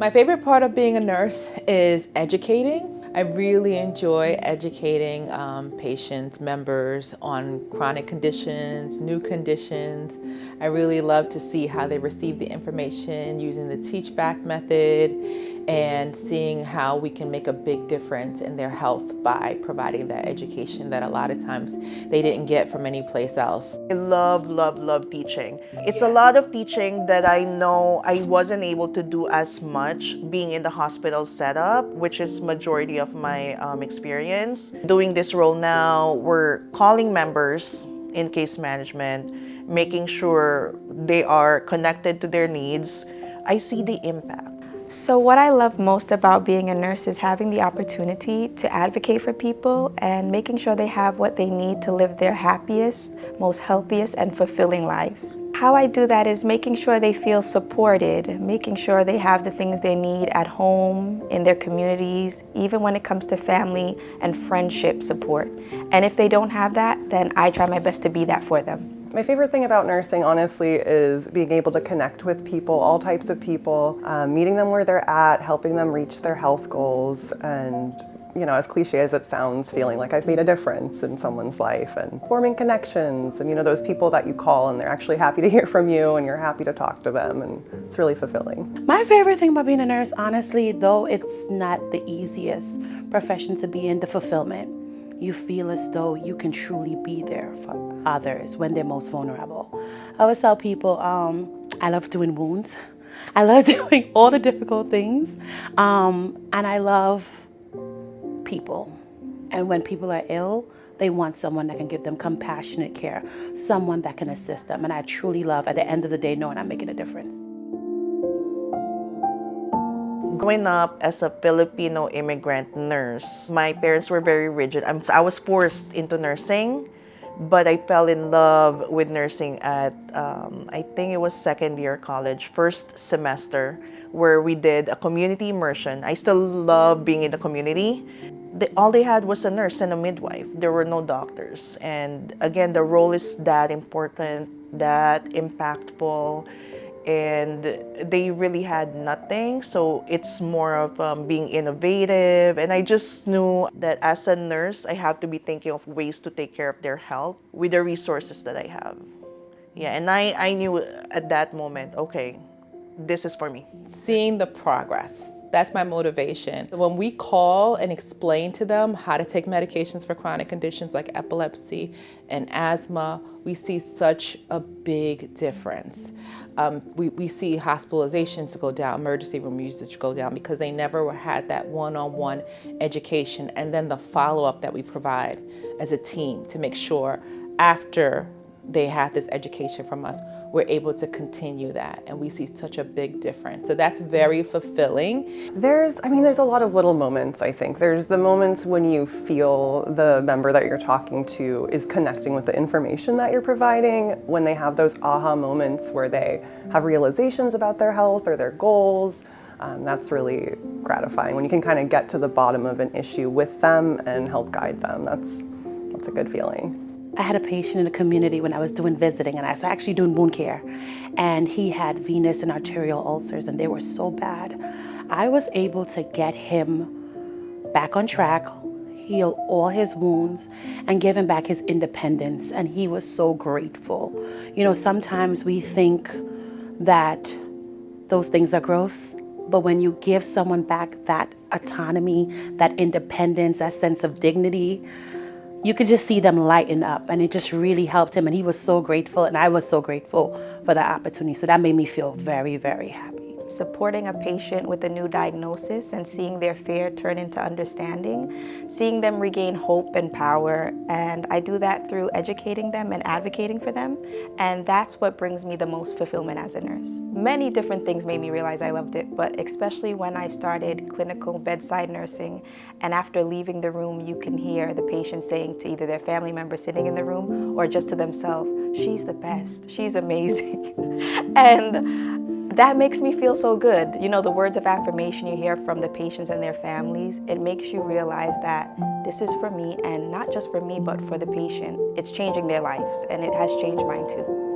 My favorite part of being a nurse is educating. I really enjoy educating patients, members on chronic conditions, new conditions. I really love to see how they receive the information using the teach back method and seeing how we can make a big difference in their health by providing that education that a lot of times they didn't get from any place else. I love teaching. It's a lot of teaching that I know I wasn't able to do as much being in the hospital setup, which is majority of my experience. Doing this role now, we're calling members in case management, making sure they are connected to their needs. I see the impact. So what I love most about being a nurse is having the opportunity to advocate for people and making sure they have what they need to live their happiest, most healthiest, and fulfilling lives. How I do that is making sure they feel supported, making sure they have the things they need at home, in their communities, even when it comes to family and friendship support. And if they don't have that, then I try my best to be that for them. My favorite thing about nursing, honestly, is being able to connect with people, all types of people, meeting them where they're at, helping them reach their health goals, and, you know, as cliche as it sounds, feeling like I've made a difference in someone's life, and forming connections, and, you know, those people that you call and they're actually happy to hear from you and you're happy to talk to them, and it's really fulfilling. My favorite thing about being a nurse, honestly, though it's not the easiest profession to be in, the fulfillment. You feel as though you can truly be there for others when they're most vulnerable. I always tell people, I love doing wounds. I love doing all the difficult things. And I love people. And when people are ill, they want someone that can give them compassionate care, someone that can assist them. And I truly love, at the end of the day, knowing I'm making a difference. Growing up as a Filipino immigrant nurse, my parents were very rigid. I was forced into nursing, but I fell in love with nursing at, I think it was second year college, first semester, where we did a community immersion. I still love being in the community. All they had was a nurse and a midwife. There were no doctors. And again, the role is that important, that impactful, and they really had nothing. So it's more of being innovative. And I just knew that as a nurse, I have to be thinking of ways to take care of their health with the resources that I have. Yeah, and I knew at that moment, okay, this is for me. Seeing the progress. That's my motivation. When we call and explain to them how to take medications for chronic conditions like epilepsy and asthma, we see such a big difference. We see hospitalizations go down, emergency room usage go down because they never had that one-on-one education, and then the follow-up that we provide as a team to make sure after they had this education from us, we're able to continue that, and we see such a big difference. So that's very fulfilling. There's a lot of little moments, I think. There's the moments when you feel the member that you're talking to is connecting with the information that you're providing, when they have those aha moments where they have realizations about their health or their goals. That's really gratifying when you can kind of get to the bottom of an issue with them and help guide them. That's a good feeling. I had a patient in the community when I was doing visiting, and I was actually doing wound care, and he had venous and arterial ulcers, and they were so bad. I was able to get him back on track, heal all his wounds, and give him back his independence, and he was so grateful. You know, sometimes we think that those things are gross, but when you give someone back that autonomy, that independence, that sense of dignity, you could just see them lighten up, and it just really helped him, and he was so grateful, and I was so grateful for the opportunity. So that made me feel very, very happy. Supporting a patient with a new diagnosis and seeing their fear turn into understanding, seeing them regain hope and power, and I do that through educating them and advocating for them, and that's what brings me the most fulfillment as a nurse. Many different things made me realize I loved it, but especially when I started clinical bedside nursing, and after leaving the room, you can hear the patient saying to either their family member sitting in the room or just to themselves, "She's the best, she's amazing." And that makes me feel so good. You know, the words of affirmation you hear from the patients and their families, it makes you realize that this is for me, and not just for me, but for the patient. It's changing their lives, and it has changed mine too.